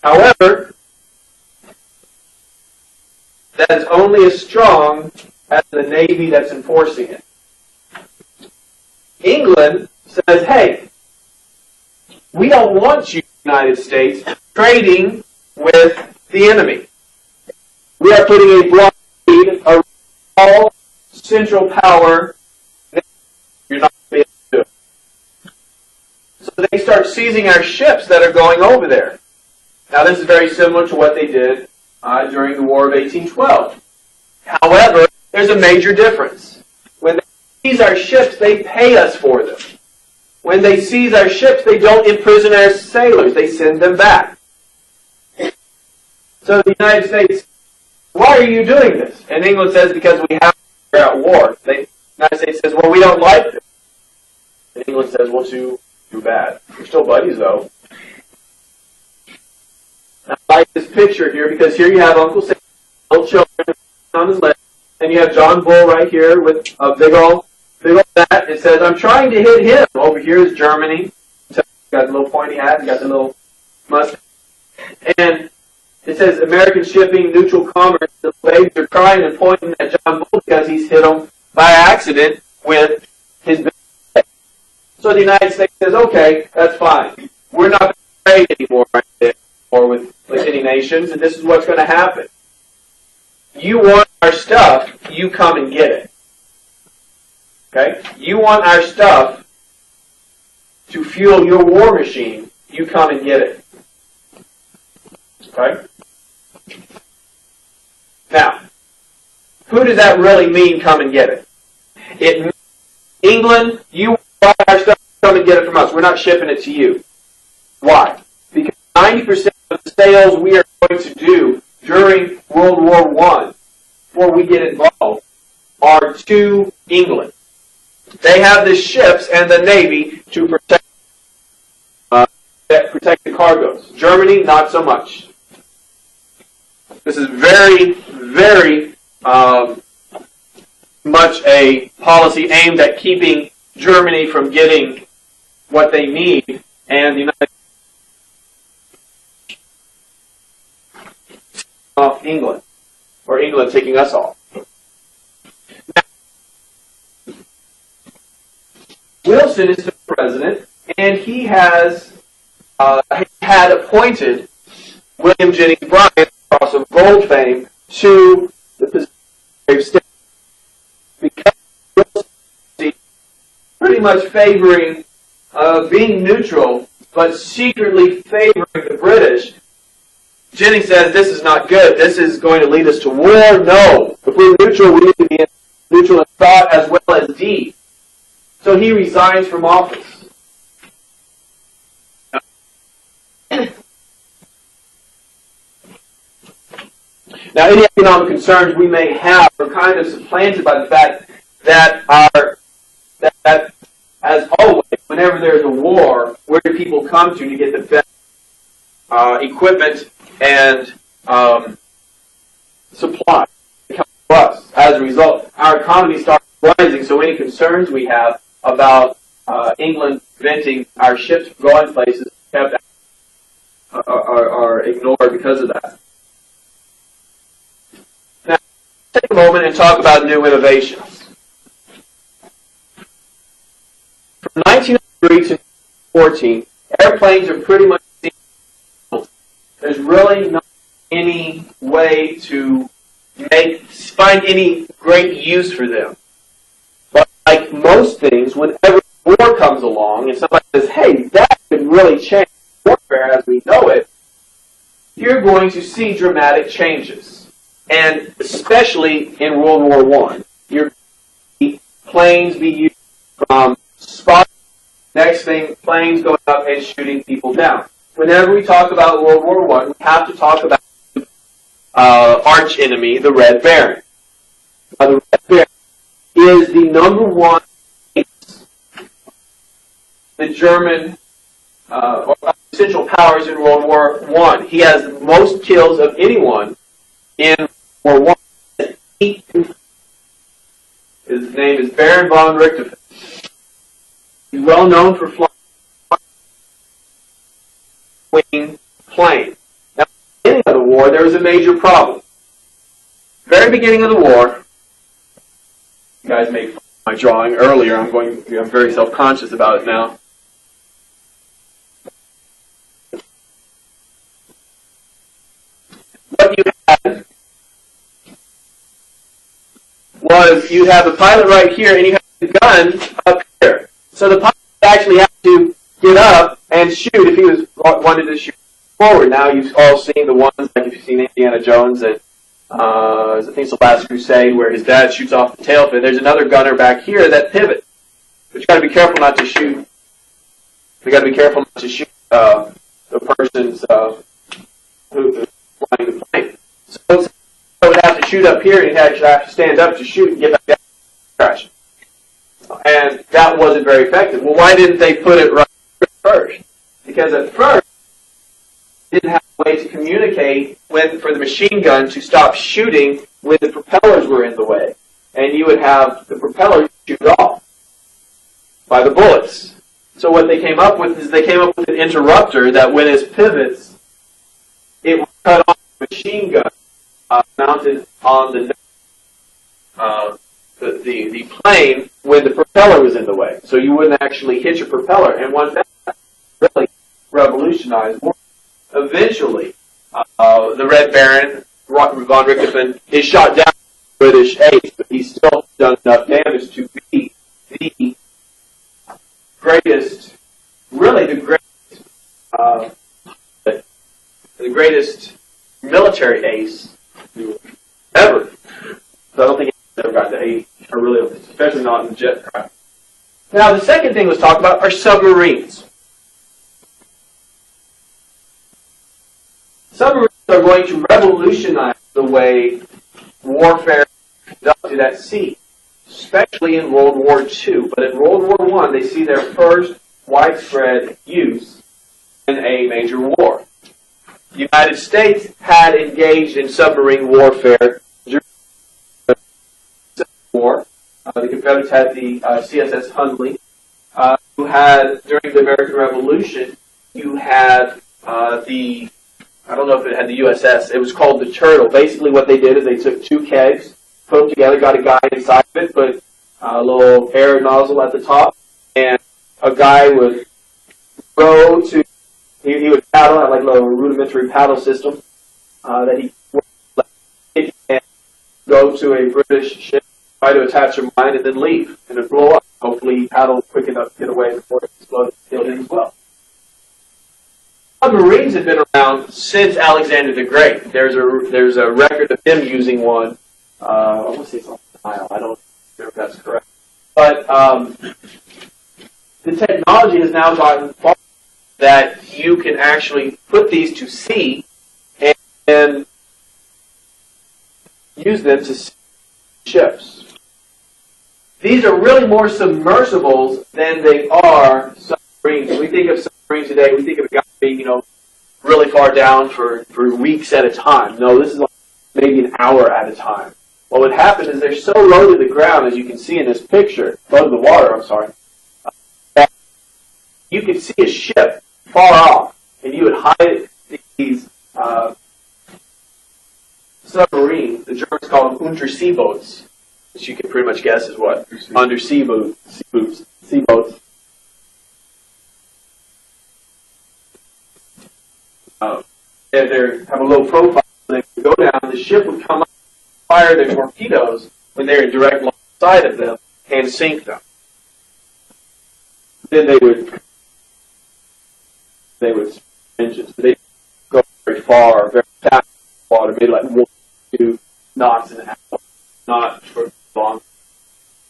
However, that is only as strong as the Navy that's enforcing it. England says, hey, we don't want you, United States, trading with the enemy. We are putting a blockade around all Central Power. You're not going to be able to do it. So they start seizing our ships that are going over there. Now, this is very similar to what they did during the War of 1812. However, there's a major difference. When they seize our ships, they pay us for them. When they seize our ships, they don't imprison our sailors. They send them back. So the United States, why are you doing this? And England says, because we have to figure out war. The United States says, well, we don't like this. And England says, well, too bad. We're still buddies, though. I like this picture here because here you have Uncle Sam, little children on his leg, and you have John Bull right here with a big old bat. It says, I'm trying to hit him. Over here is Germany. So he's got a little pointy hat, he's got the little mustache. And it says, American shipping, neutral commerce. The babies are crying and pointing at John Bull because he's hit them by accident with his big. So the United States says, okay, that's fine. We're not going to trade anymore right there or with any nations, and this is what's going to happen. You want our stuff, you come and get it. Okay? You want our stuff to fuel your war machine, you come and get it. Okay? Now, who does that really mean, come and get it? It means England, you want our stuff, come and get it from us. We're not shipping it to you. Why? Because 90% of the sales we are going to do during World War I, before we get involved, are to England. They have the ships and the Navy to protect the cargoes. Germany, not so much. This is very, very much a policy aimed at keeping Germany from getting what they need, and the United States off England, or England taking us off. Now, Wilson is the president, and he has had appointed William Jennings Bryan, Cross of Gold fame, to the position of State, because Wilson is pretty much favoring being neutral, but secretly favoring the British. Jennings says, this is not good. This is going to lead us to war. No. If we're neutral, we need to be neutral in thought as well as deed. So he resigns from office. Now, any economic concerns we may have are kind of supplanted by the fact that as always, whenever there's a war, where do people come to get the best equipment and supply? They come to us. As a result, our economy starts rising, so any concerns we have about England preventing our ships from going places are ignored because of that. Now, take a moment and talk about new innovations. From 1903 to 1914, airplanes are pretty much there's really not any way to find any great use for them. But like most things, whenever war comes along and somebody says, hey, that could really change warfare as we know it, you're going to see dramatic changes. And especially in World War I, you're going to see planes be used from spot. Next thing, planes going up and shooting people down. Whenever we talk about World War I, we have to talk about arch enemy, the Red Baron. Now, the Red Baron is the number one the German or Central Powers in World War I. He has the most kills of anyone in World War I. His name is Baron von Richthofen. He's well known for flying fixed-wing plane. Now, at the beginning of the war, there was a major problem. Very beginning of the war, you guys made fun of my drawing earlier. I'm very self-conscious about it now. What you had was you have the pilot right here, and you have the gun up here. So the pilot actually had to get up and shoot if he wanted to shoot forward. Now you've all seen the ones, like if you've seen Indiana Jones and I think it's the Last Crusade, where his dad shoots off the tail fin. There's another gunner back here that pivots. But you got to be careful not to shoot. You got to be careful not to shoot the person's who's flying the plane. So I would have to shoot up here, and he'd actually have to stand up to shoot and get back down and crash. And that wasn't very effective. Well, why didn't they put it right first? Because at first, they didn't have a way to communicate for the machine gun to stop shooting when the propellers were in the way. And you would have the propellers shoot off by the bullets. So what they came up with is they came up with an interrupter that when it pivots, it would cut off the machine gun mounted on the plane when the propeller was in the way. So you wouldn't actually hit your propeller. And once that really revolutionized war. Eventually, the Red Baron, von Richthofen, is shot down by the British ace, but he's still done enough damage to be the greatest, really the greatest military ace ever. So I don't think he's ever got to ace, or really, especially not in jet craft. Now, the second thing was talked about are submarines. Submarines are going to revolutionize the way warfare is conducted at sea, especially in World War II. But in World War I, they see their first widespread use in a major war. The United States had engaged in submarine warfare during the Civil War. The Confederates had the CSS Hundley. You had, during the American Revolution, you had I don't know if it had the USS. It was called the Turtle. Basically what they did is they took two kegs, put them together, got a guy inside of it, put a little air nozzle at the top, and a guy would row to, he would paddle, like a little rudimentary paddle system, that he would go to a British ship, try to attach a mine, and then leave, and it'd blow up. Hopefully he paddled quick enough to get away before it exploded and killed him as well. Submarines have been around since Alexander the Great. There's a record of him using one. I want to say it's on the Nile. I don't know if that's correct. But the technology has now gotten far that you can actually put these to sea and use them to sink ships. These are really more submersibles than they are submarines. When we think of submarines today, we think of a guy being, really far down for weeks at a time. No, this is like maybe an hour at a time. What would happen is they're so low to the ground, as you can see in this picture, low to the water, I'm sorry, that you could see a ship far off, and you would hide these submarines. The Germans call them Unterseeboats, which you can pretty much guess is what? Undersea boats. They have a low profile. They would go down. The ship would come up, fire their torpedoes when they're in direct line side of them, and sink them. Then they would engines. They didn't go very far, very fast in the water, maybe like 1 or 2 knots an hour, not for a long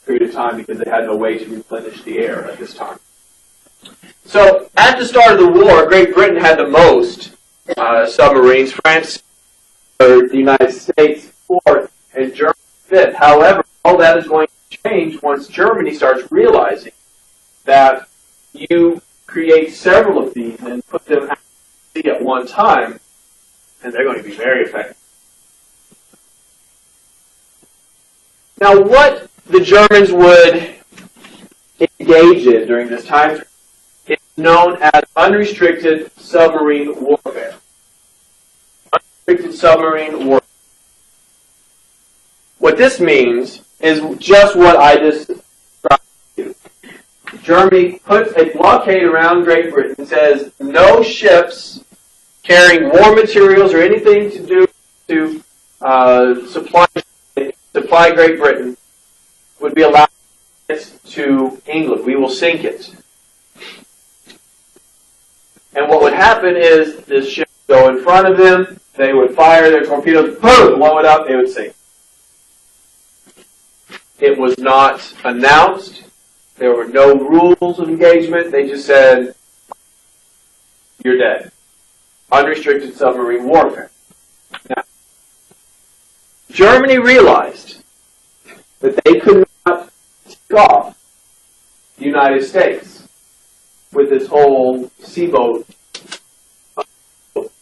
period of time because they had no way to replenish the air at this time. So at the start of the war, Great Britain had the most submarines. France third, the United States fourth, and Germany fifth. However, all that is going to change once Germany starts realizing that you create several of these and put them out to sea at one time, and they're going to be very effective. Now, what the Germans would engage in during this time is known as unrestricted submarine warfare. Unrestricted submarine warfare. What this means is just what I just described to you. Germany puts a blockade around Great Britain and says no ships carrying war materials or anything to do to supply Great Britain would be allowed to England. We will sink it. And what would happen is this ship would go in front of them, they would fire their torpedoes, boom, blow it up, they would sink. It was not announced. There were no rules of engagement. They just said, you're dead. Unrestricted submarine warfare. Now, Germany realized that they could not take off the United States with this whole seaboat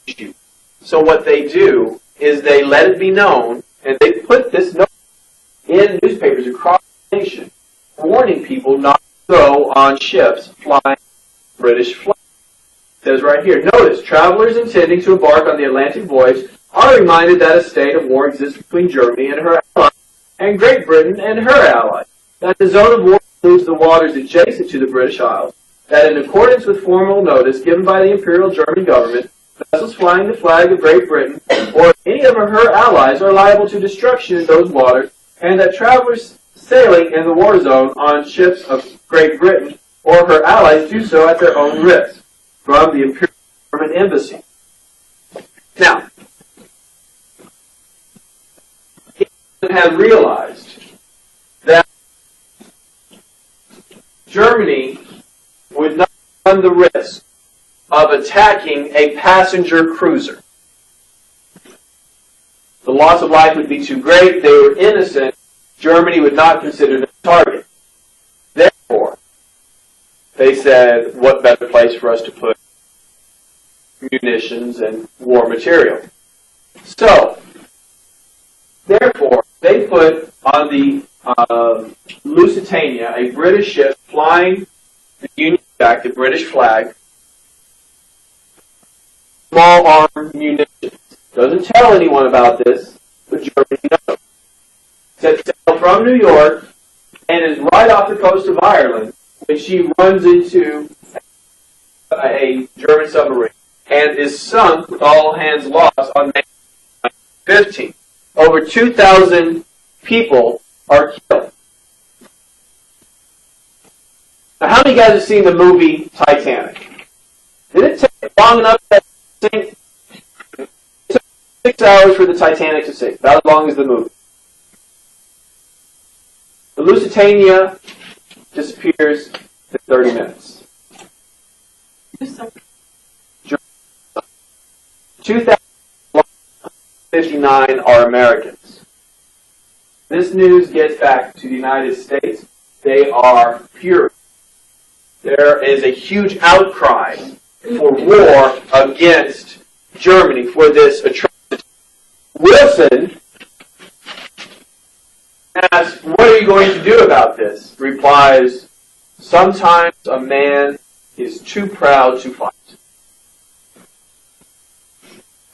issue. So what they do is they let it be known, and they put this note in newspapers across the nation, warning people not to go on ships flying British flag. It says right here, notice, travelers intending to embark on the Atlantic voyage are reminded that a state of war exists between Germany and her allies, and Great Britain and her allies, that the zone of war includes the waters adjacent to the British Isles, that in accordance with formal notice given by the Imperial German government, vessels flying the flag of Great Britain or any of her allies are liable to destruction in those waters, and that travelers sailing in the war zone on ships of Great Britain or her allies do so at their own risk. From the Imperial German Embassy. Now, England had realized that Germany would not run the risk of attacking a passenger cruiser. The loss of life would be too great. They were innocent. Germany would not consider them a target. Therefore, they said, what better place for us to put munitions and war material? So, therefore, they put on the Lusitania, a British ship flying the Union Jack, the British flag, small arm munitions. Doesn't tell anyone about this, but Germany knows. Set sail from New York and is right off the coast of Ireland when she runs into a German submarine and is sunk with all hands lost on May 15th. Over 2,000 people are killed. Now, how many guys have seen the movie Titanic? Did it take long enough to sink? It took 6 hours for the Titanic to sink, about as long as the movie. The Lusitania disappears in 30 minutes. 2,059 are Americans. This news gets back to the United States. They are furious. There is a huge outcry for war against Germany for this atrocity. Wilson asks, what are you going to do about this? Replies, sometimes a man is too proud to fight.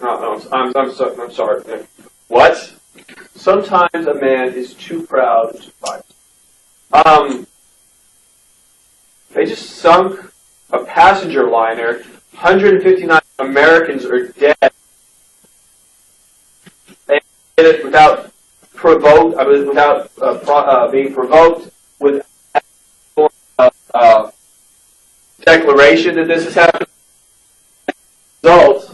I'm sorry. What? Sometimes a man is too proud to fight. They just sunk a passenger liner. 159 Americans are dead. They did it without being provoked, with declaration that this has happened. Results.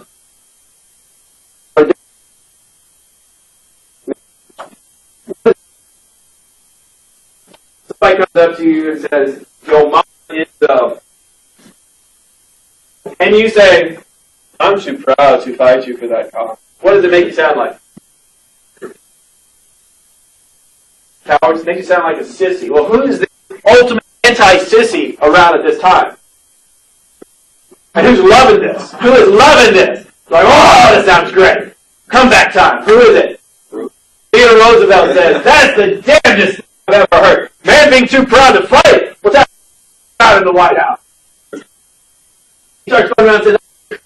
Somebody comes up to you and says, "Your mom is and you say, "I'm too proud to fight you for that cause." What does it make you sound like? Cowards make you sound like a sissy. Well, who is the ultimate anti-sissy around at this time? And who's loving this? Who is loving this? Like, oh, that sounds great. Comeback time. Who is it? Theodore Roosevelt says, that's the damnedest thing I've ever heard. Man being too proud to fight. What's that out in the White House? He starts going around and says,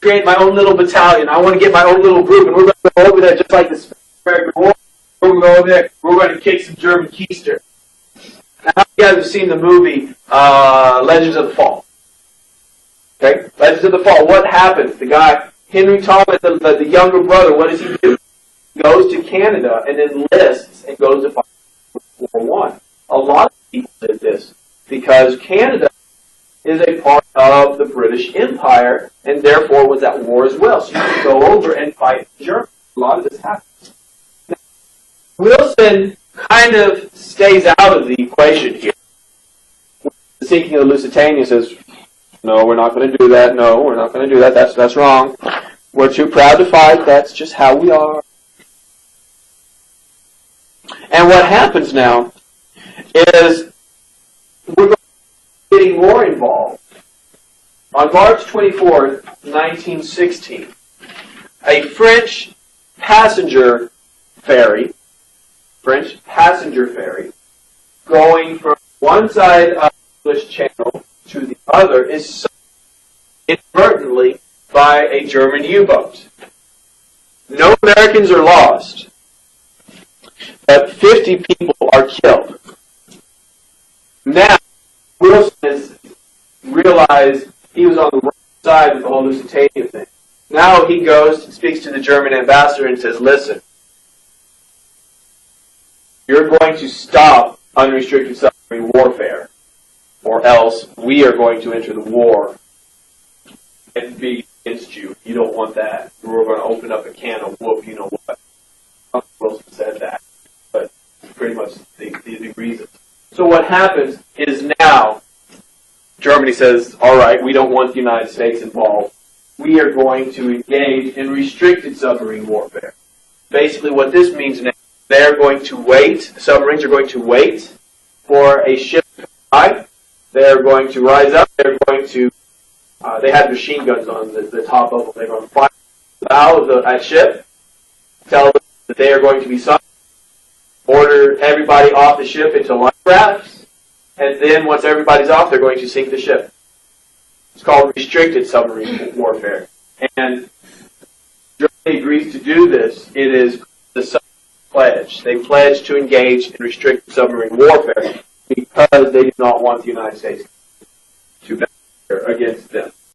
create my own little battalion. I want to get my own little group, and we're going to go over there just like the Spanish War. We're going to go over there. We're going to kick some German keister. Now, how you guys have seen the movie Legends of the Fall? Okay, Legends of the Fall. What happens? The guy Henry Thomas, the younger brother, what does he do? He goes to Canada and enlists and goes to fight World War I. A lot of people did this because Canada is a part of the British Empire and therefore was at war as well. So you can go over and fight Germany. A lot of this happens. Now, Wilson kind of stays out of the equation here. The sinking of the Lusitania says, no, we're not going to do that. No, we're not going to do that. That's wrong. We're too proud to fight. That's just how we are. And what happens now is we're getting more involved. On March 24th, 1916, a French passenger ferry going from one side of the English Channel to the other is sunk inadvertently by a German U-boat. No Americans are lost, but 50 people are killed. Now, Wilson has realized he was on the wrong side of the whole Lusitania thing. Now he goes and speaks to the German ambassador and says, listen, you're going to stop unrestricted submarine warfare, or else we are going to enter the war and be against you. You don't want that. We're going to open up a can of whoop, you know what. Wilson said that, but pretty much the reason. So what happens is now Germany says, all right, we don't want the United States involved. We are going to engage in restricted submarine warfare. Basically what this means now, they're going to wait, submarines are going to wait for a ship to arrive. They're going to rise up. They're going to, they have machine guns on the top of them. They're going to fire the bow of that ship, tell them that they are going to be sunk, order everybody off the ship into life rafts, and then once everybody's off, they're going to sink the ship. It's called restricted submarine warfare. And Germany agrees to do this. It is the pledge. They pledge to engage in restricted submarine warfare because they do not want the United States to be against them.